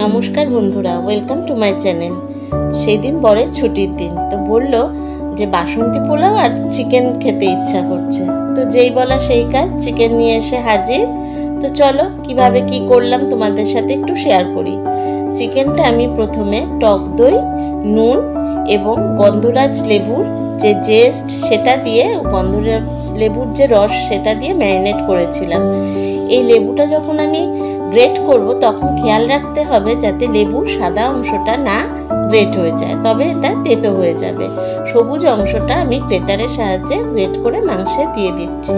নমস্কার বন্ধুরা, welcome to my channel. সেই দিন বরের ছুটির দিন, তো বললো যে বাসন্তী পোলাও আর চিকেন খেতে ইচ্ছা করছে। তো যেই বলা সেই কাজ, চিকেন নিয়ে এসে হাজির। তো চলো কিভাবে কি করলাম তোমাদের সাথে একটু শেয়ার করি। চিকেনটা আমি প্রথমে টক দই, নুন এবং গন্ধরাজ লেবুর যে জেস্ট সেটা দিয়ে, গন্ধরাজ লেবুর যে রস সেটা দিয়ে ম্যারিনেট করেছিলাম। এই লেবুটা যখন আমি গ্রেট করব তখন খেয়াল রাখতে হবে যাতে লেবুর সাদা অংশটা না গ্রেট হয়ে যায়, তবে এটা তেতো হয়ে যাবে। সবুজ অংশটা আমি গ্রেটারের সাহায্যে গ্রেট করে মাংসে দিয়ে দিচ্ছি।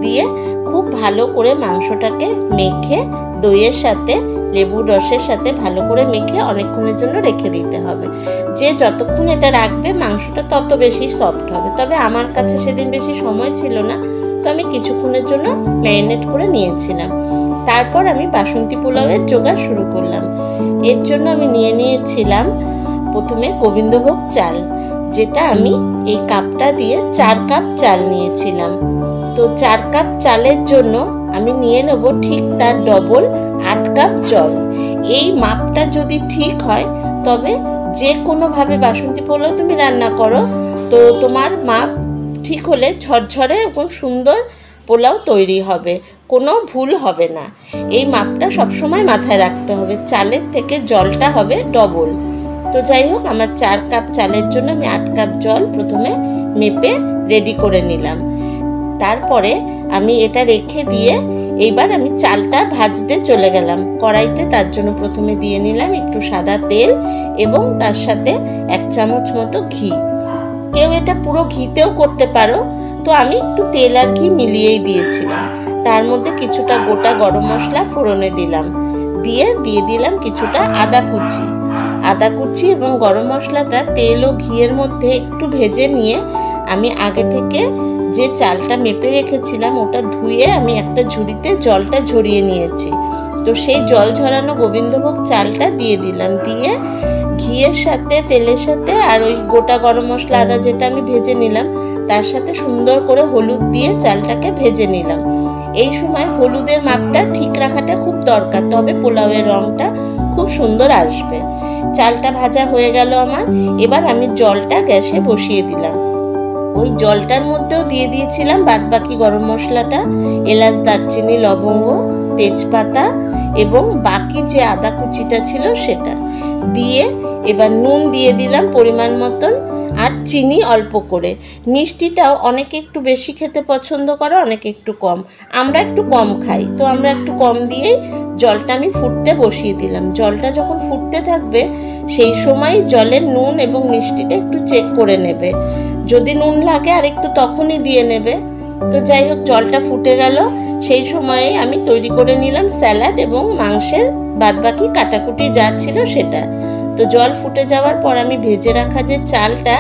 দিয়ে খুব ভালো করে মাংসটাকে মেখে দইয়ের সাথে লেবুর রসের সাথে ভালো করে মেখে অনেকক্ষণের জন্য রেখে দিতে হবে। যে যতক্ষণ এটা রাখবে মাংসটা তত বেশি সফট হবে। তবে আমার কাছে সেদিন বেশি সময় ছিল না, তো আমি কিছুক্ষণের জন্য ম্যারিনেট করে নিয়েছিলাম। তারপর আমি বাসন্তী পোলাওয়ের জোগাড় শুরু করলাম। এর জন্য আমি নিয়েছিলাম প্রথমে গোবিন্দভোগ চাল, যেটা আমি এই কাপটা দিয়ে 4 কাপ চাল নিয়েছিলাম। তো 4 কাপ চালের জন্য আমি নিয়ে নেব ঠিক তার ডবল 8 কাপ জল। এই মাপটা যদি ঠিক হয় তবে যে কোনোভাবে বাসন্তী পোলাও তুমি রান্না করো, তো তোমার মাপ ঠিক হলে ঝরঝরে এবং সুন্দর পোলাও তৈরি হবে, কোনো ভুল হবে না। এই মাপটা সবসময় মাথায় রাখতে হবে, চালের থেকে জলটা হবে ডবল। তো যাই হোক, আমার 4 কাপ চালের জন্য আমি 8 কাপ জল প্রথমে মেপে রেডি করে নিলাম। তারপরে আমি এটা রেখে দিয়ে এইবার আমি চালটা ভাজতে চলে গেলাম কড়াইতে। তার জন্য প্রথমে দিয়ে নিলাম একটু সাদা তেল এবং তার সাথে 1 চামচ মতো ঘি। কেউ এটা পুরো ঘিতেও করতে পারো, তো আমি একটু তেল আর ঘি মিলিয়েই দিয়েছিলাম। তার মধ্যে কিছুটা গোটা গরম মশলা ফোড়নে দিলাম, দিয়ে দিলাম কিছুটা আদা কুচি এবং গরম মশলাটা তেল ও ঘিয়ের মধ্যে একটু ভেজে নিয়ে আমি আগে থেকে যে চালটা মেপে রেখেছিলাম ওটা ধুয়ে আমি একটা ঝুড়িতে জলটা ঝরিয়ে নিয়েছি। তো সেই জল ঝরানো গোবিন্দভোগ চালটা দিয়ে দিলাম, দিয়ে ঘিয়ের সাথে তেলের সাথে আর ওই গোটা গরম মশলা আদা যেটা আমি ভেজে নিলাম তার সাথে সুন্দর করে হলুদ দিয়ে চালটাকে ভেজে নিলাম। এই সময় হলুদের মাপটা ঠিক রাখাটা খুব দরকার, তবে পোলাওয়ের রংটা খুব সুন্দর আসবে। চালটা ভাজা হয়ে গেল আমার। এবার আমি জলটা গ্যাসে বসিয়ে দিলাম। ওই জলটার মধ্যেও দিয়ে দিয়েছিলাম বাদবাকি গরম মশলাটা, এলাচ, দারচিনি, লবঙ্গ, তেজপাতা এবং বাকি যে আদা কুচিটা ছিল সেটা দিয়ে এবার নুন দিয়ে দিলাম পরিমাণ মতন, আর চিনি অল্প করে। মিষ্টিটাও অনেকে একটু বেশি খেতে পছন্দ করে, অনেকে একটু কম। আমরা একটু কম খাই, তো আমরা একটু কম দিয়েই জলটা আমি ফুটতে বসিয়ে দিলাম। জলটা যখন ফুটতে থাকবে সেই সময় জলের নুন এবং মিষ্টিটা একটু চেক করে নেবে, যদি নুন লাগে আর একটু তখনই দিয়ে নেবে। তো যাই হোক, জলটা ফুটে গেল। সেই সময়ে আমি তৈরি করে নিলাম স্যালাড এবং মাংসের বাদবাকি কাটাকুটি যা ছিল সেটা। তো জল ফুটে যাওয়ার পর আমি ভেজে রাখা যে চালটা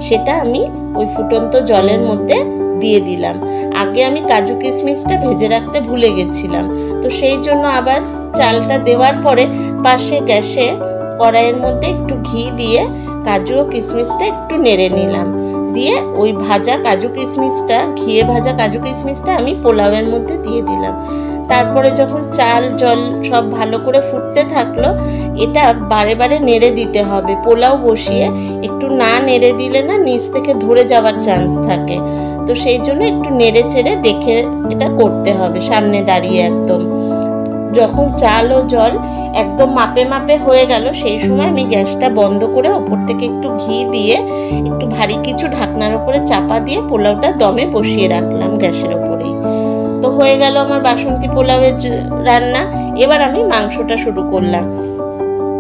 সেটা আমি ওই ফুটন্ত জলের মধ্যে দিয়ে দিলাম। আগে আমি কাজু কিশমিশটা ভেজে রাখতে ভুলে গেছিলাম, তো সেই জন্য আবার চালটা দেওয়ার পরে পাশে গ্যাসে কড়াইয়ের মধ্যে একটু ঘি দিয়ে কাজু ও কিশমিশটা একটু নেড়ে নিলাম। দিয়ে ওই ভাজা কাজু কিশমিশটা, ঘিয়ে ভাজা কাজু কিশমিশটা আমি পোলাওয়ের মধ্যে দিয়ে দিলাম। তারপরে যখন চাল জল সব ভালো করে ফুটতে থাকলো, এটা বারে বারে নেড়ে দিতে হবে। পোলাও বসিয়ে একটু না নেড়ে দিলে না নিচ থেকে ধরে যাওয়ার চান্স থাকে, তো সেই জন্য একটু নেড়ে চেড়ে দেখে এটা করতে হবে সামনে দাঁড়িয়ে। একদম যখন চাল ও জল একদম মাপে মাপে হয়ে গেল সেই সময় আমি গ্যাসটা বন্ধ করে ওপর থেকে একটু ঘি দিয়ে একটু ভারী কিছু ঢাকনার উপরে চাপা দিয়ে পোলাওটা দমে বসিয়ে রাখলাম গ্যাসের ওপরেই। তো হয়ে গেল আমার বাসন্তী পোলাওয়ের রান্না। এবার আমি মাংসটা শুরু করলাম।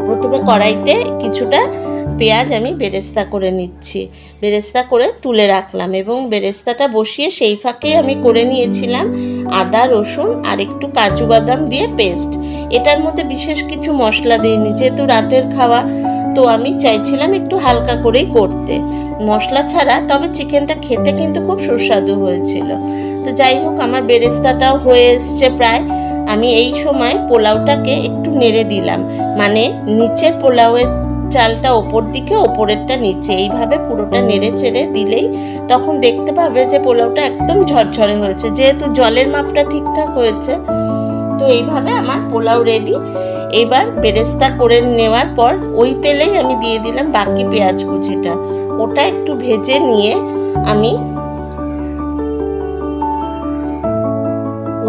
প্রথমে কড়াইতে কিছুটা পেঁয়াজ আমি বেরেস্তা করে নিচ্ছি, বেরেস্তা করে তুলে রাখলাম এবং বেরেস্তাটা বসিয়ে সেই ফাঁকে আমি করে নিয়েছিলাম আদা, রসুন আর একটু কাজু বাদাম দিয়ে পেস্ট। এটার মধ্যে বিশেষ কিছু মশলা দিইনি, যেহেতু রাতের খাওয়া, তো আমি চাইছিলাম একটু হালকা করেই করতে মশলা ছাড়া। তবে চিকেনটা খেতে কিন্তু খুব সুস্বাদু হয়েছিল। তো যাই হোক, আমার বেরেস্তাটাও হয়ে এসছে প্রায়। আমি এই সময় পোলাওটাকে একটু নেড়ে দিলাম, মানে নিচের পোলাওয়ের চালটা ওপর দিকে, ওপরেরটা নিচে, এইভাবে পুরোটা নেড়ে চেড়ে দিলেই তখন দেখতে পাবে যে পোলাওটা একদম ঝরঝরে হয়েছে, যেহেতু জলের মাপটা ঠিকঠাক হয়েছে। তো এইভাবে আমার পোলাও রেডি। এবার বেরেস্তা করে নেওয়ার পর ওই তেলেই আমি দিয়ে দিলাম বাকি পেঁয়াজ কুচিটা। ওটা একটু ভেজে নিয়ে আমি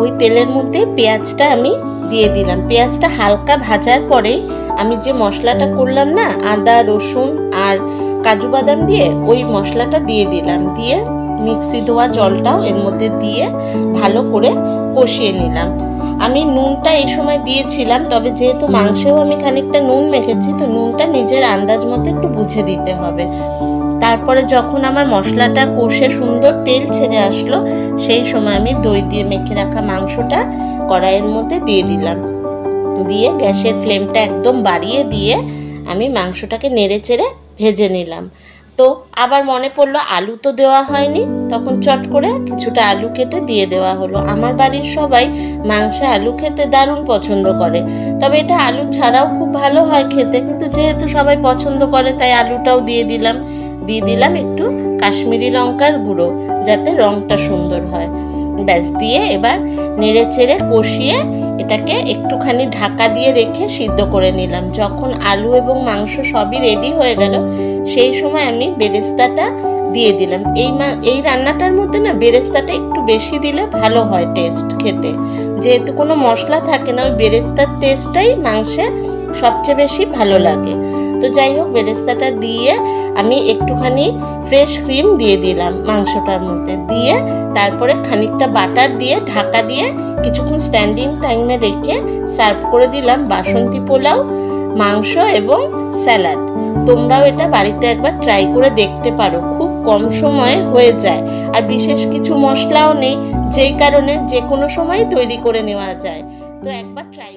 ওই তেলের মধ্যে পেঁয়াজটা আমি দিয়ে দিলাম। পেঁয়াজটা হালকা ভাজার পরেই আমি যে মশলাটা করলাম না, আদা রসুন আর কাজু বাদাম দিয়ে, ওই মশলাটা দিয়ে দিলাম। দিয়ে মিক্সি ধোয়া জলটাও এর মধ্যে দিয়ে ভালো করে কষিয়ে নিলাম। আমি নুনটা এই সময় দিয়েছিলাম, তবে যেহেতু মাংসেও আমি খানিকটা নুন মেখেছি, তো নুনটা নিজের আন্দাজ মতো একটু বুঝে দিতে হবে। তারপরে যখন আমার মশলাটা কষে সুন্দর তেল ছেড়ে আসলো, সেই সময় আমি দই দিয়ে মেখে রাখা মাংসটা কড়াইয়ের মধ্যে দিয়ে দিলাম। দিয়ে গ্যাসের ফ্লেমটা একদম বাড়িয়ে দিয়ে আমি মাংসটাকে নেড়ে চেড়ে ভেজে নিলাম। তো আবার মনে পড়লো আলু তো দেওয়া হয়নি, তখন চট করে কিছুটা আলু কেটে দিয়ে দেওয়া হলো। আমার বাড়ির সবাই মাংসে আলু খেতে দারুণ পছন্দ করে, তবে এটা আলু ছাড়াও খুব ভালো হয় খেতে, কিন্তু যেহেতু সবাই পছন্দ করে তাই আলুটাও দিয়ে দিলাম। দিয়ে দিলাম একটু কাশ্মীরি লঙ্কার গুঁড়ো, যাতে রঙটা সুন্দর হয়। ব্যাস, দিয়ে এবার নেড়ে চেড়ে কষিয়ে এটাকে একটুখানি ঢাকা দিয়ে রেখে সিদ্ধ করে নিলাম। যখন আলু এবং মাংস সবই রেডি হয়ে গেল, সেই সময় আমি বেরেস্তাটা দিয়ে দিলাম। এই রান্নাটার মধ্যে না বেরেস্তাটা একটু বেশি দিলে ভালো হয় টেস্ট খেতে, যেহেতু কোনো মশলা থাকে না, ওই বেরেস্তার টেস্টটাই মাংসে সবচেয়ে বেশি ভালো লাগে। তো যাই হোক, বেরেস্তাটা দিয়ে আমি একটুখানি ফ্রেশ ক্রিম দিয়ে দিলাম মাংসটার মধ্যে, দিয়ে তারপরে খানিকটা বাটার দিয়ে ঢাকা দিয়ে কিছুক্ষণ স্ট্যান্ডিং টাইমে রেখে সার্ভ করে দিলাম বাসন্তী পোলাও, মাংস এবং স্যালাড। তোমরাও এটা বাড়িতে একবার ট্রাই করে দেখতে পারো, খুব কম সময়ে হয়ে যায়, আর বিশেষ কিছু মশলাও নেই, যেই কারণে যে কোনো সময় তৈরি করে নেওয়া যায়। তো একবার ট্রাই